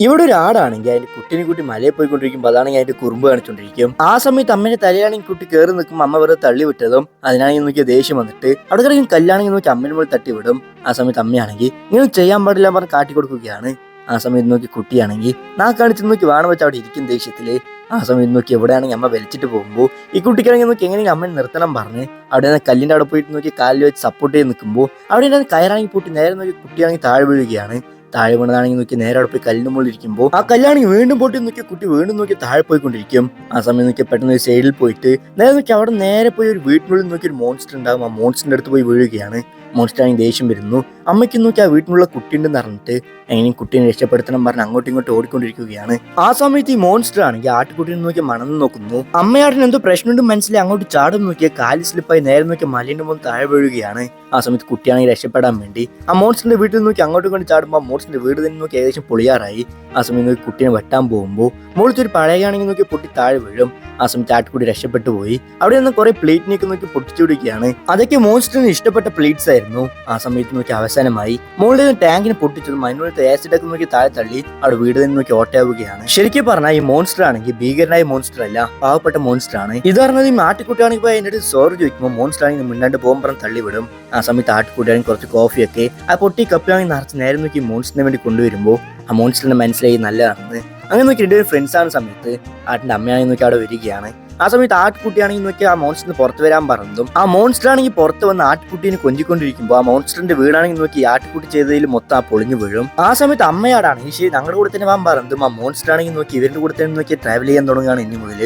ഇവിടെ ഒരു ആടാണെങ്കിൽ അതിന്റെ കുട്ടിനെ കൂട്ടി മലയിൽ പോയിക്കൊണ്ടിരിക്കുമ്പോൾ അതാണെങ്കിൽ അതിന്റെ കുറുമ്പ് കാണിച്ചോണ്ടിരിക്കും. ആ സമയത്ത് അമ്മേന്റെ തലയാണെങ്കിൽ കുട്ടി കയറി നിൽക്കുമ്പോൾ അമ്മ വെറുതെ തള്ളി വിട്ടതും അതിനാണെങ്കിൽ നോക്കിയ ദേഷ്യം വന്നിട്ട് അവിടെ കിടക്കും കല്ലാണെങ്കിൽ നോക്കി അമ്മേനെ മുകളിൽ തട്ടി വിടും. ആ സമയത്ത് അമ്മയാണെങ്കിൽ ഇങ്ങനെ ചെയ്യാൻ പാടില്ല പറഞ്ഞ് കാട്ടിക്കൊടുക്കുകയാണ്. ആ സമയത്ത് നോക്കി കുട്ടിയാണെങ്കിൽ കാണിച്ചു നോക്കി വേണം വെച്ച് അവിടെ ഇരിക്കും ദേഷ്യത്തില്. ആ സമയത്ത് നോക്കി എവിടെയാണെങ്കിൽ അമ്മ വലിച്ചിട്ട് പോകുമ്പോൾ ഈ കുട്ടിക്കാണെങ്കിൽ നോക്കി എങ്ങനെയെങ്കിലും അമ്മയെ നിർത്തണം പറഞ്ഞ് അവിടെ കല്ലിന്റെ അവിടെ പോയിട്ട് നോക്കി കാലിൽ വെച്ച് സപ്പോർട്ട് ചെയ്ത് നിൽക്കുമ്പോൾ അവിടെ കയറാണെങ്കിൽ പൂട്ടി നേരെ നോക്കി കുട്ടിയാണെങ്കിൽ താഴെ വീഴുകയാണ്. താഴെ വീണതാണെങ്കിൽ നോക്കി നേരെ അവിടെ പോയി കല്ലിന് മുകളിൽ ഇരിക്കുമ്പോൾ ആ കല്ലാണെങ്കിൽ വീണ്ടും പൊട്ടി നോക്കി കുട്ടി വീണ്ടും നോക്കി താഴെ പോയിക്കൊണ്ടിരിക്കും. ആ സമയം നോക്കി പെട്ടെന്ന് ഒരു സൈഡിൽ പോയിട്ട് നേരെ നോക്കി അവിടെ നേരെ പോയി ഒരു വീട്ടിനുള്ളിൽ നോക്കി ഒരു മോൺസ്റ്റർ ഉണ്ടാകും. ആ മോൺസ്റ്ററിന്റെ അടുത്ത് പോയി വീഴുകയാണ്. മോൺസ്റ്റർ ആണെങ്കിൽ ദേഷ്യം വരുന്നു. അമ്മയ്ക്ക് നോക്കി ആ വീട്ടിലുള്ള കുട്ടിയുണ്ടെന്ന് പറഞ്ഞിട്ട് എങ്ങനെയും കുട്ടീനെ രക്ഷപ്പെടുത്തണം പറഞ്ഞ് അങ്ങോട്ടും ഇങ്ങോട്ടും ഓടിക്കൊണ്ടിരിക്കുകയാണ്. ആ സമയത്ത് ഈ മോൺസ്റ്റർ ആണെങ്കിൽ ആട്ടുകുട്ടീനെ നോക്കി മണന്ന് നോക്കുന്നു. അമ്മയാട്ടിന് എന്തോ പ്രശ്നമുണ്ട് മനസ്സിലായി അങ്ങോട്ട് ചാടും നോക്കിയ കാല് സ്ലിപ്പായി നേരെ നോക്കി മലേന്റെ മുകളിൽ താഴെ വീഴുകയാണ്. ആ സമയത്ത് കുട്ടിയാണെങ്കിൽ രക്ഷപ്പെടാൻ വേണ്ടി ആ മോൺസ്റ്ററിന്റെ വീട്ടിൽ നോക്കി അങ്ങോട്ടും ഇങ്ങോട്ട് ചാടുമ്പോൾ മോൺസ്റ്ററിന്റെ വീട് തന്നെ നോക്കി ഏകദേശം പൊളിയാറായി. ആ സമയം നോക്കി കുട്ടീനെ വെട്ടാൻ പോകുമ്പോൾ മുകളിലൊരു പഴയാണെങ്കിൽ നോക്കി പൊട്ടി താഴെ വീഴും. ആ സമയത്ത് ആട്ടുകുട്ടി രക്ഷപ്പെട്ടു പോയി. അവിടെ നിന്ന് കുറെ പ്ലേറ്റിനൊക്കെ നോക്കി പൊട്ടിച്ചു പിടിക്കുകയാണ്. അതൊക്കെ മോൺസ്റ്ററിന് ഇഷ്ടപ്പെട്ട പ്ലേറ്റ്സ് ആയിരുന്നു. ആ സമയത്ത് നോക്കി അവസാനമായി മുകളിൽ ടാങ്കിന് പൊട്ടിച്ചതും അതിനുള്ളിൽ ആസിഡ് ഒക്കെ നോക്കി താഴെ തള്ളി അവിടെ വീട് തന്നെ നോക്കി ഓട്ടയാവുകയാണ്. ശരിക്കും പറഞ്ഞാൽ ഈ മോൺസ്റ്റർ ആണെങ്കിൽ ഭീകരനായ മോൺസ്റ്റർ അല്ല, പാവപ്പെട്ട മോൺസ്റ്റർ ആണ്. ഇത് പറഞ്ഞത് ഈ ആട്ടുകുട്ടിയാണെങ്കിൽ പോയി അതിന്റെ അടുത്ത് സോറി ചോദിക്കുമ്പോൾ മോൺസ്റ്റർ ആണെങ്കിൽ മുന്നാണ്ട് പോകുമ്പോൾ തള്ളിവിടും. ആ സമയത്ത് ആട്ടുകുട്ടിയാണെങ്കിൽ കുറച്ച് കോഫിയൊക്കെ ആ പൊട്ടി കപ്പിലാണെങ്കിൽ നിറച്ച് നേരെ നോക്കി മോൺസ്റ്ററിന് വേണ്ടി കൊണ്ടുവരുമ്പോൾ ആ മോൺസ്റ്ററിന് മനസ്സിലായി നല്ലതാണെന്ന്. അങ്ങനെ നോക്കി രണ്ടുപേരും ഫ്രണ്ട്സ് ആണ് സമയത്ത് ആട്ടിന്റെ അമ്മയാണെങ്കിൽ നോക്കി അവിടെ വരികയാണ്. ആ സമയത്ത് ആട്ടുകുട്ടിയാണെങ്കിൽ നോക്കി ആ മോൺസ്റ്ററിന് പുറത്ത് വരാൻ പറഞ്ഞതും ആ മോൺസ്റ്റർ ആണെങ്കിൽ പുറത്ത് വന്ന് ആട്ടുകുട്ടീനെ കൊഞ്ചിക്കൊണ്ടിരിക്കുമ്പോൾ ആ മോൺസ്റ്ററിന്റെ വീടാണെങ്കിൽ നോക്കി ആട്ടുകുട്ടി ചെയ്തതിൽ മൊത്തം ആ പൊളിഞ്ഞു വീഴും. ആ സമയത്ത് അമ്മയാടാണ് ശരി ഞങ്ങളുടെ കൂടെ തന്നെ വാൻ പറഞ്ഞതും ആ മോൺസ്റ്റർ ആണെങ്കിൽ നോക്കി ഇവരുടെ കൂടെ തന്നെ നോക്കി ട്രാവൽ ചെയ്യാൻ തുടങ്ങുകയാണ് ഇനി മുതൽ.